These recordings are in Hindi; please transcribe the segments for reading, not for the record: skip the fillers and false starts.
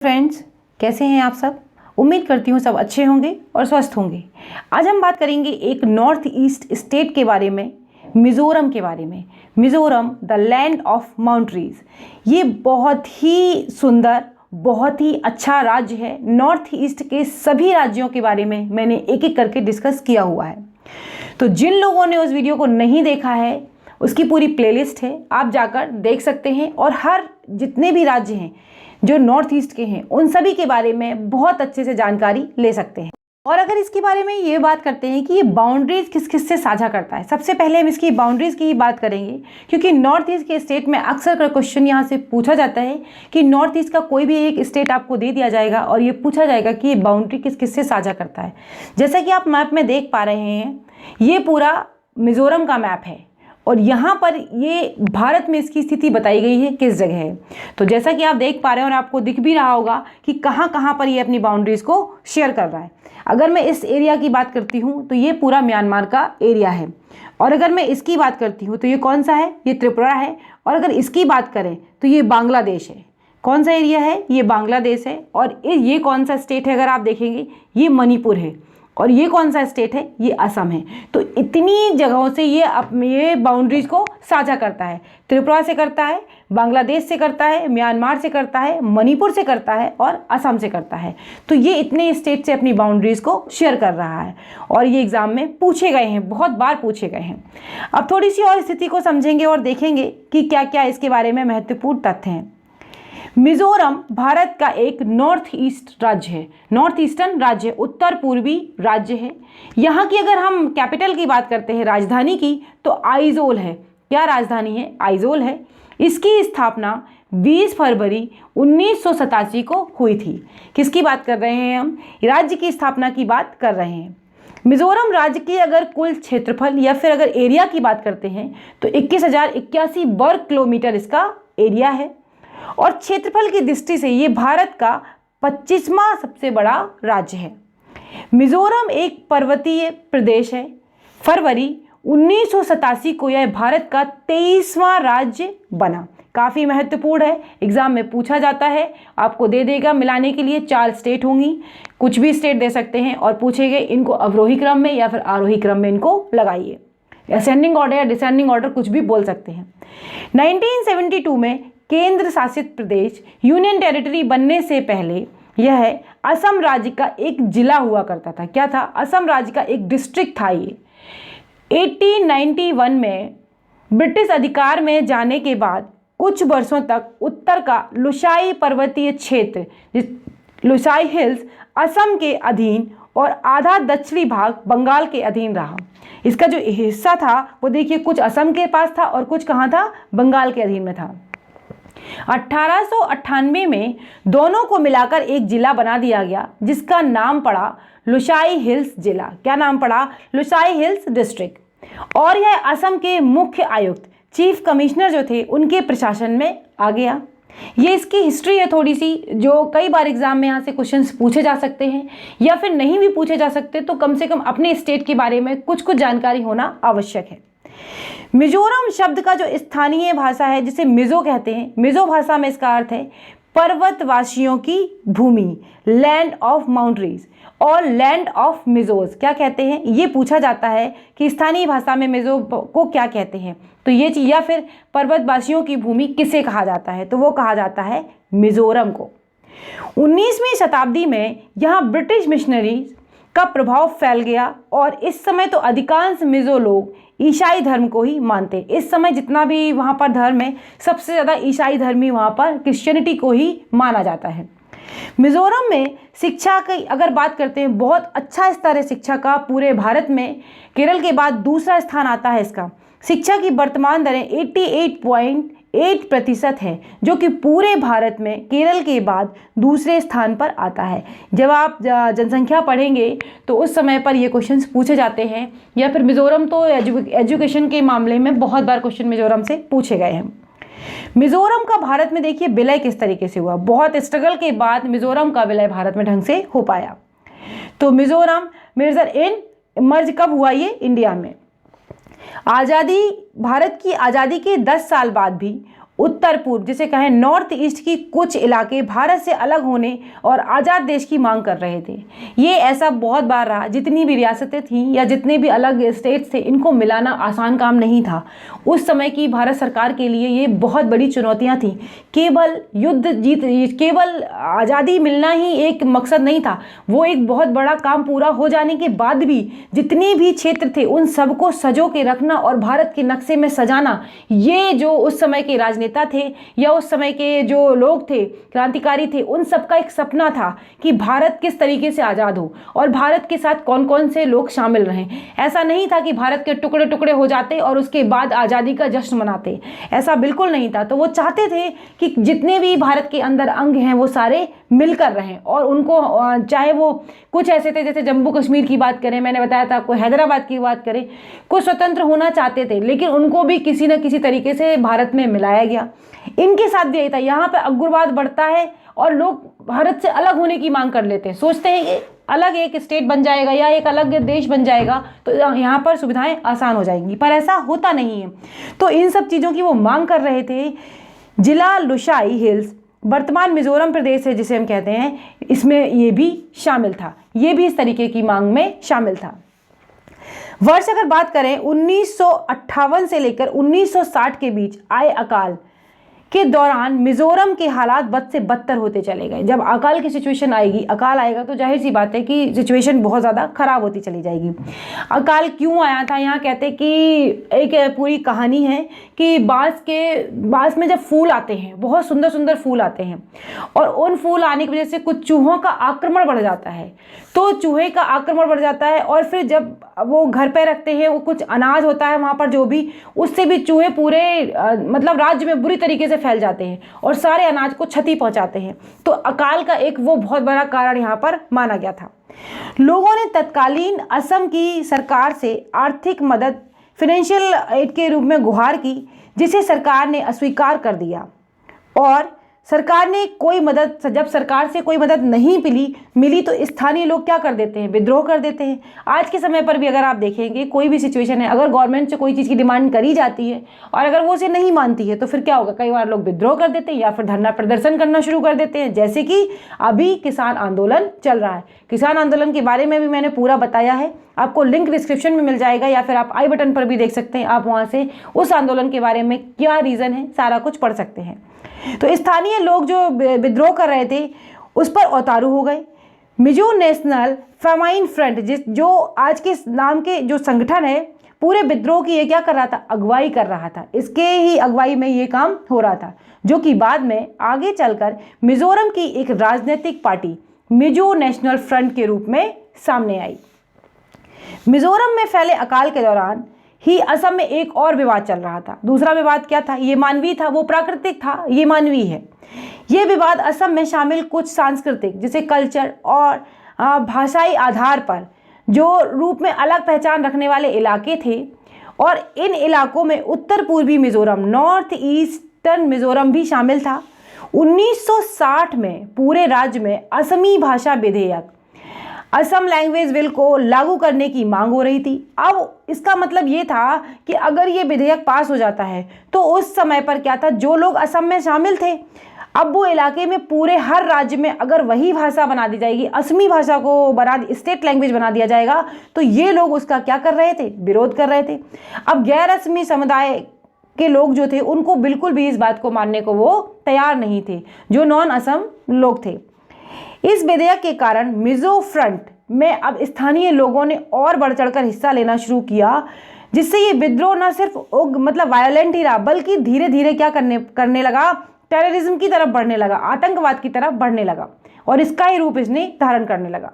फ्रेंड्स, कैसे हैं आप सब। उम्मीद करती हूँ सब अच्छे होंगे और स्वस्थ होंगे। आज हम बात करेंगे एक नॉर्थ ईस्ट स्टेट के बारे में, मिज़ोरम के बारे में। Mizoram the land of mount trees. ये बहुत ही सुंदर, बहुत ही अच्छा राज्य है। नॉर्थ ईस्ट के सभी राज्यों के बारे में मैंने एक एक करके डिस्कस किया हुआ है। तो जिन लोगों ने उस वीडियो को नहीं देखा है, उसकी पूरी प्लेलिस्ट है, आप जाकर देख सकते हैं। और हर जितने भी राज्य हैं जो नॉर्थ ईस्ट के हैं, उन सभी के बारे में बहुत अच्छे से जानकारी ले सकते हैं। और अगर इसके बारे में ये बात करते हैं कि ये बाउंड्रीज किस किस से साझा करता है, सबसे पहले हम इसकी बाउंड्रीज की ही बात करेंगे, क्योंकि नॉर्थ ईस्ट के स्टेट में अक्सर का क्वेश्चन यहाँ से पूछा जाता है कि नॉर्थ ईस्ट का कोई भी एक स्टेट आपको दे दिया जाएगा और ये पूछा जाएगा कि ये बाउंड्री किस किस से साझा करता है। जैसा कि आप मैप में देख पा रहे हैं, ये पूरा मिज़ोरम का मैप है और यहाँ पर ये भारत में इसकी स्थिति बताई गई है किस जगह है। तो जैसा कि आप देख पा रहे हैं और आपको दिख भी रहा होगा कि कहाँ कहाँ पर ये अपनी बाउंड्रीज को शेयर कर रहा है। अगर मैं इस एरिया की बात करती हूँ तो ये पूरा म्यांमार का एरिया है। और अगर मैं इसकी बात करती हूँ तो ये कौन सा है, ये त्रिपुरा है। और अगर इसकी बात करें तो ये बांग्लादेश है। कौन सा एरिया है, ये बांग्लादेश है। और ये कौन सा स्टेट है, अगर आप देखेंगे ये मणिपुर है। और ये कौन सा स्टेट है, ये असम है। तो इतनी जगहों से ये बाउंड्रीज को साझा करता है। त्रिपुरा से करता है, बांग्लादेश से करता है, म्यांमार से करता है, मणिपुर से करता है और असम से करता है। तो ये इतने स्टेट से अपनी बाउंड्रीज को शेयर कर रहा है और ये एग्जाम में पूछे गए हैं, बहुत बार पूछे गए हैं। अब थोड़ी सी और स्थिति को समझेंगे और देखेंगे कि क्या क्या इसके बारे में महत्वपूर्ण तथ्य हैं। मिज़ोरम भारत का एक नॉर्थ ईस्ट राज्य है, नॉर्थ ईस्टर्न राज्य, उत्तर पूर्वी राज्य है। यहाँ की अगर हम कैपिटल की बात करते हैं, राजधानी की, तो आइजोल है। क्या राजधानी है, आइजोल है। इसकी स्थापना 20 फरवरी 1987 को हुई थी। किसकी बात कर रहे हैं हम, राज्य की स्थापना की बात कर रहे हैं। मिज़ोरम राज्य की अगर कुल क्षेत्रफल या फिर अगर एरिया की बात करते हैं तो 21,081 वर्ग किलोमीटर इसका एरिया है। और क्षेत्रफल की दृष्टि से ये भारत का 25वां सबसे बड़ा राज्य है। मिज़ोरम एक पर्वतीय प्रदेश है। फरवरी 1987 को यह भारत का 23वां राज्य बना। काफ़ी महत्वपूर्ण है, एग्जाम में पूछा जाता है। आपको दे देगा मिलाने के लिए 4 स्टेट होंगी, कुछ भी स्टेट दे सकते हैं और पूछेंगे इनको अवरोही क्रम में या फिर आरोही क्रम में इनको लगाइए। असेंडिंग ऑर्डर या डिसेंडिंग ऑर्डर कुछ भी बोल सकते हैं। 1972 में केंद्र शासित प्रदेश यूनियन टेरिटरी बनने से पहले यह असम राज्य का एक जिला हुआ करता था। क्या था, असम राज्य का एक डिस्ट्रिक्ट था ये। 1891 में ब्रिटिश अधिकार में जाने के बाद कुछ वर्षों तक उत्तर का लुसाई पर्वतीय क्षेत्र, लुसाई हिल्स, असम के अधीन और आधा दक्षिणी भाग बंगाल के अधीन रहा। इसका जो हिस्सा था वो देखिए, कुछ असम के पास था और कुछ कहाँ था, बंगाल के अधीन में था। 1898 में दोनों को मिलाकर एक जिला बना दिया गया, जिसका नाम पड़ा लुसाई हिल्स जिला। क्या नाम पड़ा, लुसाई हिल्स डिस्ट्रिक्ट। और यह असम के मुख्य आयुक्त, चीफ कमिश्नर जो थे, उनके प्रशासन में आ गया। ये इसकी हिस्ट्री है थोड़ी सी, जो कई बार एग्जाम में यहाँ से क्वेश्चंस पूछे जा सकते हैं या फिर नहीं भी पूछे जा सकते, तो कम से कम अपने स्टेट के बारे में कुछ कुछ जानकारी होना आवश्यक है। मिज़ोरम शब्द का जो स्थानीय भाषा है, जिसे मिज़ो कहते हैं, मिज़ो भाषा में इसका अर्थ है पर्वतवासियों की भूमि, लैंड ऑफ माउंट्रीज और लैंड ऑफ मिज़ोज। क्या कहते हैं, ये पूछा जाता है कि स्थानीय भाषा में मिज़ो को क्या कहते हैं। तो ये चीज़, या फिर पर्वतवासियों की भूमि किसे कहा जाता है, तो वो कहा जाता है मिज़ोरम को। 19वीं शताब्दी में यहाँ ब्रिटिश मिशनरीज का प्रभाव फैल गया और इस समय तो अधिकांश मिज़ो लोग ईसाई धर्म को ही मानते। इस समय जितना भी वहाँ पर धर्म है, सबसे ज़्यादा ईसाई धर्म ही वहाँ पर क्रिश्चियनिटी को ही माना जाता है। मिज़ोरम में शिक्षा की अगर बात करते हैं, बहुत अच्छा स्तर है शिक्षा का पूरे भारत में। केरल के बाद दूसरा स्थान आता है इसका। शिक्षा की वर्तमान दरें 88.8% है, जो कि पूरे भारत में केरल के बाद दूसरे स्थान पर आता है। जब आप जनसंख्या पढ़ेंगे तो उस समय पर ये क्वेश्चंस पूछे जाते हैं, या फिर मिज़ोरम तो एजुकेशन के मामले में बहुत बार क्वेश्चन मिज़ोरम से पूछे गए हैं। मिज़ोरम का भारत में देखिए विलय किस तरीके से हुआ। बहुत स्ट्रगल के बाद मिज़ोरम का विलय भारत में ढंग से हो पाया। तो मिज़ोरम मर्ज कब हुआ, ये इंडिया में। आज़ादी, भारत की आज़ादी के 10 साल बाद भी उत्तर पूर्व जिसे कहें नॉर्थ ईस्ट की कुछ इलाके भारत से अलग होने और आज़ाद देश की मांग कर रहे थे। ये ऐसा बहुत बार रहा, जितनी भी रियासतें थीं या जितने भी अलग स्टेट्स थे, इनको मिलाना आसान काम नहीं था। उस समय की भारत सरकार के लिए ये बहुत बड़ी चुनौतियां थीं। केवल युद्ध केवल आज़ादी मिलना ही एक मकसद नहीं था, वो एक बहुत बड़ा काम पूरा हो जाने के बाद भी जितने भी क्षेत्र थे उन सबको सजो के रखना और भारत के नक्शे में सजाना, ये जो उस समय के राजनेता थे या उस समय के जो लोग थे, क्रांतिकारी थे, उन सबका एक सपना था कि भारत किस तरीके से आज़ाद हो और भारत के साथ कौन कौन से लोग शामिल रहें। ऐसा नहीं था कि भारत के टुकड़े टुकड़े हो जाते और उसके बाद आज़ादी का जश्न मनाते, ऐसा बिल्कुल नहीं था। तो वो चाहते थे कि जितने भी भारत के अंदर अंग हैं वो सारे मिलकर रहें और उनको चाहे वो कुछ ऐसे थे जैसे जम्मू कश्मीर की बात करें, मैंने बताया था आपको, हैदराबाद की बात करें, कुछ स्वतंत्र होना चाहते थे लेकिन उनको भी किसी न किसी तरीके से भारत में मिलाया गया। इनके साथ भी यही था। यहाँ पे उग्रवाद बढ़ता है और लोग भारत से अलग होने की मांग कर लेते हैं, सोचते हैं कि अलग एक स्टेट बन जाएगा या एक अलग देश बन जाएगा तो यहाँ पर सुविधाएं आसान हो जाएंगी, पर ऐसा होता नहीं है। तो इन सब चीज़ों की वो मांग कर रहे थे। जिला लुशाई हिल्स वर्तमान मिजोरम प्रदेश है जिसे हम कहते हैं, इसमें ये भी शामिल था, ये भी इस तरीके की मांग में शामिल था। वर्ष अगर बात करें 1958 से लेकर 1960 के बीच आए अकाल के दौरान मिजोरम के हालात बद से बदतर होते चले गए। जब अकाल की सिचुएशन आएगी, अकाल आएगा तो जाहिर सी बात है कि सिचुएशन बहुत ज़्यादा खराब होती चली जाएगी। अकाल क्यों आया था, यहाँ कहते कि एक पूरी कहानी है कि बांस में जब फूल आते हैं, बहुत सुंदर सुंदर फूल आते हैं और उन फूल आने की वजह से कुछ चूहों का आक्रमण बढ़ जाता है। तो चूहे का आक्रमण बढ़ जाता है और फिर जब वो घर पे रखते हैं, वो कुछ अनाज होता है वहाँ पर जो भी, उससे भी चूहे पूरे मतलब राज्य में बुरी तरीके से फैल जाते हैं और सारे अनाज को क्षति पहुंचाते हैं। तो अकाल का एक वो बहुत बड़ा कारण यहाँ पर माना गया था। लोगों ने तत्कालीन असम की सरकार से आर्थिक मदद, फाइनेंशियल एड के रूप में गुहार की, जिसे सरकार ने अस्वीकार कर दिया और सरकार ने जब सरकार से कोई मदद नहीं मिली तो स्थानीय लोग क्या कर देते हैं, विद्रोह कर देते हैं। आज के समय पर भी अगर आप देखेंगे, कोई भी सिचुएशन है, अगर गवर्नमेंट से कोई चीज़ की डिमांड करी जाती है और अगर वो उसे नहीं मानती है तो फिर क्या होगा, कई बार लोग विद्रोह कर देते हैं या फिर धरना प्रदर्शन करना शुरू कर देते हैं, जैसे कि अभी किसान आंदोलन चल रहा है। किसान आंदोलन के बारे में भी मैंने पूरा बताया है, आपको लिंक डिस्क्रिप्शन में मिल जाएगा या फिर आप आई बटन पर भी देख सकते हैं। आप वहाँ से उस आंदोलन के बारे में क्या रीज़न है सारा कुछ पढ़ सकते हैं। तो स्थानीय लोग जो विद्रोह कर रहे थे उस पर उतारू हो गए। मिजो नेशनल फेमाइन फ्रंट जो आज के नाम के जो संगठन है, पूरे विद्रोह की ये क्या कर रहा था, अगुवाई कर रहा था। इसके ही अगुवाई में ये काम हो रहा था, जो कि बाद में आगे चलकर मिजोरम की एक राजनीतिक पार्टी मिजो नेशनल फ्रंट के रूप में सामने आई। मिजोरम में फैले अकाल के दौरान ही असम में एक और विवाद चल रहा था। दूसरा विवाद क्या था, ये मानवीय था, वो प्राकृतिक था, ये मानवीय है। ये विवाद असम में शामिल कुछ सांस्कृतिक जैसे कल्चर और भाषाई आधार पर जो रूप में अलग पहचान रखने वाले इलाके थे और इन इलाकों में उत्तर पूर्वी मिजोरम, नॉर्थ ईस्टर्न मिजोरम भी शामिल था। 1960 में पूरे राज्य में असमी भाषा विधेयक, असम लैंग्वेज बिल को लागू करने की मांग हो रही थी। अब इसका मतलब ये था कि अगर ये विधेयक पास हो जाता है तो उस समय पर क्या था, जो लोग असम में शामिल थे, अब वो इलाके में पूरे हर राज्य में अगर वही भाषा बना दी जाएगी, असमी भाषा को स्टेट लैंग्वेज बना दिया जाएगा, तो ये लोग उसका क्या कर रहे थे, विरोध कर रहे थे। अब गैर असमी समुदाय के लोग जो थे उनको बिल्कुल भी इस बात को मानने को वो तैयार नहीं थे, जो नॉन असम लोग थे। इस विधेयक के कारण मिजो फ्रंट में अब स्थानीय लोगों ने और बढ़ चढ़कर हिस्सा लेना शुरू किया, जिससे ये विद्रोह न सिर्फ वायलेंट ही रहा, बल्कि धीरे धीरे क्या करने लगा, टेररिज्म की तरफ बढ़ने लगा, आतंकवाद की तरफ बढ़ने लगा और इसका ही रूप इसने धारण करने लगा।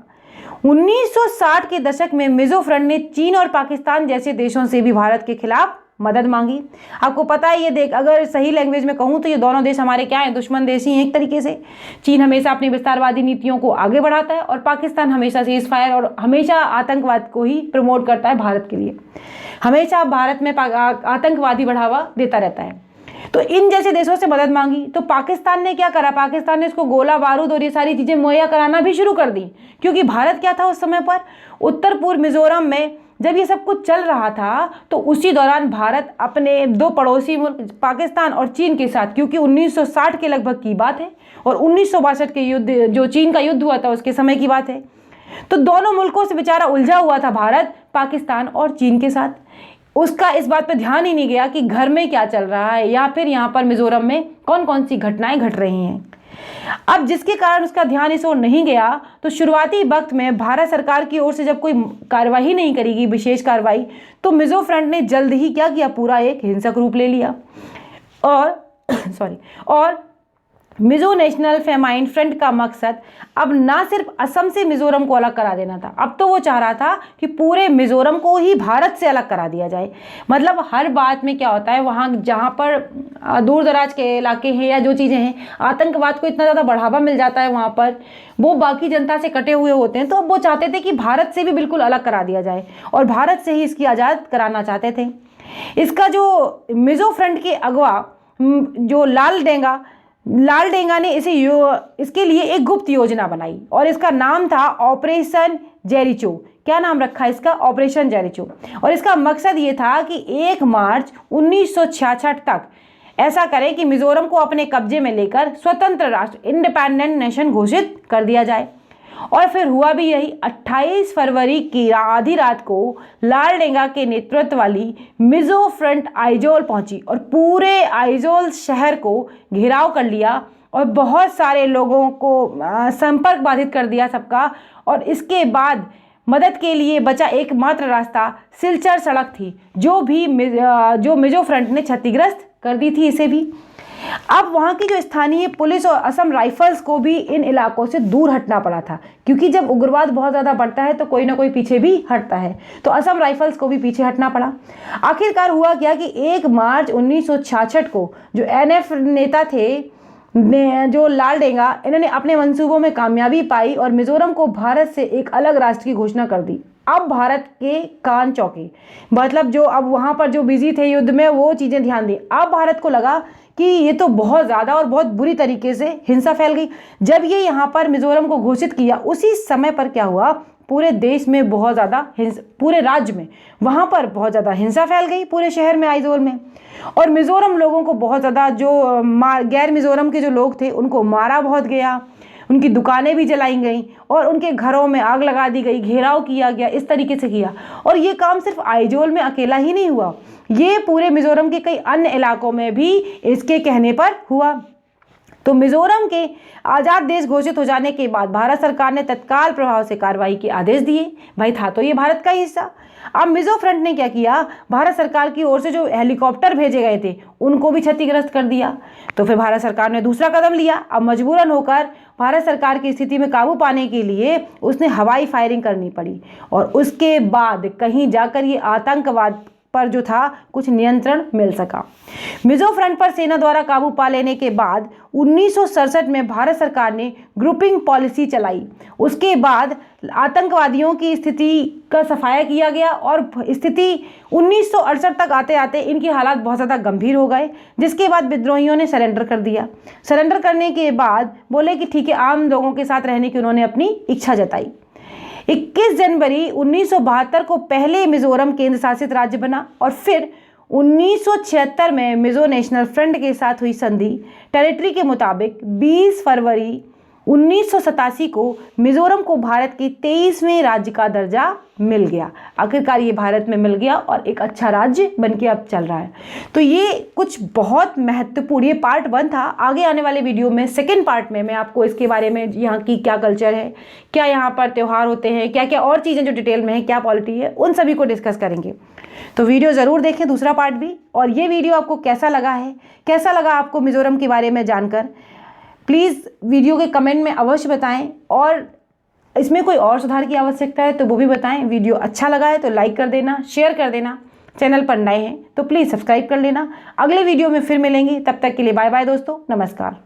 1960 के दशक में मिजो फ्रंट ने चीन और पाकिस्तान जैसे देशों से भी भारत के खिलाफ मदद मांगी। आपको पता है, ये अगर सही लैंग्वेज में कहूँ तो ये दोनों देश हमारे क्या हैं, दुश्मन देश ही हैं एक तरीके से। चीन हमेशा अपनी विस्तारवादी नीतियों को आगे बढ़ाता है और पाकिस्तान हमेशा सीज़फायर और हमेशा आतंकवाद को ही प्रमोट करता है भारत के लिए। हमेशा भारत में आतंकवादी बढ़ावा देता रहता है। तो इन जैसे देशों से मदद मांगी तो पाकिस्तान ने क्या करा, पाकिस्तान ने इसको गोला बारूद और ये सारी चीज़ें मुहैया कराना भी शुरू कर दी, क्योंकि भारत क्या था उस समय पर, उत्तर पूर्व मिजोरम में जब ये सब कुछ चल रहा था तो उसी दौरान भारत अपने दो पड़ोसी मुल्क पाकिस्तान और चीन के साथ, क्योंकि 1960 के लगभग की बात है और 1962 के युद्ध जो चीन का युद्ध हुआ था उसके समय की बात है, तो दोनों मुल्कों से बेचारा उलझा हुआ था भारत पाकिस्तान और चीन के साथ। उसका इस बात पे ध्यान ही नहीं गया कि घर में क्या चल रहा है या फिर यहाँ पर मिजोरम में कौन कौन सी घटनाएं घट रही हैं। अब जिसके कारण उसका ध्यान इस ओर नहीं गया तो शुरुआती वक्त में भारत सरकार की ओर से जब कोई कार्रवाई नहीं करेगी, विशेष कार्रवाई, तो मिजो फ्रंट ने जल्द ही क्या किया, पूरा एक हिंसक रूप ले लिया और मिजो नेशनल फेमाइन फ्रंट का मकसद अब ना सिर्फ असम से मिजोरम को अलग करा देना था, अब तो वो चाह रहा था कि पूरे मिजोरम को ही भारत से अलग करा दिया जाए। मतलब हर बात में क्या होता है, वहाँ जहाँ पर दूर दराज के इलाके हैं या जो चीज़ें हैं, आतंकवाद को इतना ज़्यादा बढ़ावा मिल जाता है, वहाँ पर वो बाकी जनता से कटे हुए होते हैं, तो अब वो चाहते थे कि भारत से भी बिल्कुल अलग करा दिया जाए और भारत से ही इसकी आज़ाद कराना चाहते थे। इसका जो मिजो फ्रंट के अगवा जो लाल डेंगा ने इसके लिए एक गुप्त योजना बनाई और इसका नाम था ऑपरेशन जेरिचो। क्या नाम रखा इसका, ऑपरेशन जेरिचो। और इसका मकसद ये था कि 1 मार्च 1966 तक ऐसा करें कि मिजोरम को अपने कब्जे में लेकर स्वतंत्र राष्ट्र, इंडिपेंडेंट नेशन घोषित कर दिया जाए। और फिर हुआ भी यही। 28 फरवरी की आधी रात को लाल डेंगा के नेतृत्व वाली मिजो फ्रंट आइजोल पहुंची और पूरे आइजोल शहर को घेराव कर लिया और बहुत सारे लोगों को संपर्क बाधित कर दिया सबका। और इसके बाद मदद के लिए बचा एकमात्र रास्ता सिलचर सड़क थी, जो मिजो फ्रंट ने क्षतिग्रस्त कर दी थी इसे भी। अब वहाँ की जो स्थानीय पुलिस और असम राइफल्स को भी इन इलाकों से दूर हटना पड़ा था, क्योंकि जब उग्रवाद बहुत ज़्यादा बढ़ता है तो कोई ना कोई पीछे भी हटता है, तो असम राइफल्स को भी पीछे हटना पड़ा। आखिरकार हुआ क्या कि 1 मार्च 1966 को जो एनएफ नेता थे जो लाल डेंगा, इन्होंने अपने मंसूबों में कामयाबी पाई और मिजोरम को भारत से एक अलग राष्ट्र की घोषणा कर दी। अब भारत के कान चौके, मतलब जो अब वहाँ पर जो बिजी थे युद्ध में वो चीज़ें ध्यान दी। अब भारत को लगा कि ये तो बहुत ज़्यादा और बहुत बुरी तरीके से हिंसा फैल गई। जब ये यहाँ पर मिजोरम को घोषित किया, उसी समय पर क्या हुआ, पूरे देश में बहुत ज़्यादा पूरे राज्य में वहाँ पर बहुत ज़्यादा हिंसा फैल गई, पूरे शहर में आइजोल में। और मिजोरम लोगों को बहुत ज़्यादा, जो गैर मिजोरम के जो लोग थे उनको मारा बहुत गया, उनकी दुकानें भी जलाई गई और उनके घरों में आग लगा दी गई, घेराव किया गया, इस तरीके से किया। और ये काम सिर्फ आइजोल में अकेला ही नहीं हुआ, ये पूरे मिजोरम के कई अन्य इलाकों में भी इसके कहने पर हुआ। तो मिजोरम के आज़ाद देश घोषित हो जाने के बाद भारत सरकार ने तत्काल प्रभाव से कार्रवाई के आदेश दिए। भाई था तो ये भारत का ही हिस्सा। अब मिजो फ्रंट ने क्या किया, भारत सरकार की ओर से जो हेलीकॉप्टर भेजे गए थे उनको भी क्षतिग्रस्त कर दिया। तो फिर भारत सरकार ने दूसरा कदम लिया। अब मजबूरन होकर भारत सरकार की स्थिति में काबू पाने के लिए उसने हवाई फायरिंग करनी पड़ी और उसके बाद कहीं जाकर ये आतंकवाद पर जो था कुछ नियंत्रण मिल सका। मिजो फ्रंट पर सेना द्वारा काबू पा लेने के बाद 1967 में भारत सरकार ने ग्रुपिंग पॉलिसी चलाई। उसके बाद आतंकवादियों की स्थिति का सफाया किया गया और स्थिति 1968 तक आते आते इनकी हालात बहुत ज़्यादा गंभीर हो गए, जिसके बाद विद्रोहियों ने सरेंडर कर दिया। सरेंडर करने के बाद बोले कि ठीक है, आम लोगों के साथ रहने की उन्होंने अपनी इच्छा जताई। 21 जनवरी 1972 को पहले मिजोरम केंद्र शासित राज्य बना और फिर 1976 में मिजो नेशनल फ्रंट के साथ हुई संधि टेरिटरी के मुताबिक 20 फरवरी 1987 को मिजोरम को भारत के 23वें राज्य का दर्जा मिल गया। आखिरकार ये भारत में मिल गया और एक अच्छा राज्य बनके अब चल रहा है। तो ये कुछ बहुत महत्वपूर्ण, ये पार्ट 1 था। आगे आने वाले वीडियो में सेकंड पार्ट में मैं आपको इसके बारे में, यहाँ की क्या कल्चर है, क्या यहाँ पर त्यौहार होते हैं, क्या क्या और चीज़ें जो डिटेल में है, क्या पॉलिटी है, उन सभी को डिस्कस करेंगे। तो वीडियो ज़रूर देखें, दूसरा पार्ट भी। और ये वीडियो आपको कैसा लगा है, कैसा लगा आपको मिजोरम के बारे में जानकर, प्लीज़ वीडियो के कमेंट में अवश्य बताएं और इसमें कोई और सुधार की आवश्यकता है तो वो भी बताएं। वीडियो अच्छा लगा है तो लाइक कर देना, शेयर कर देना। चैनल पर नए हैं तो प्लीज़ सब्सक्राइब कर लेना। अगले वीडियो में फिर मिलेंगे, तब तक के लिए बाय बाय दोस्तों, नमस्कार।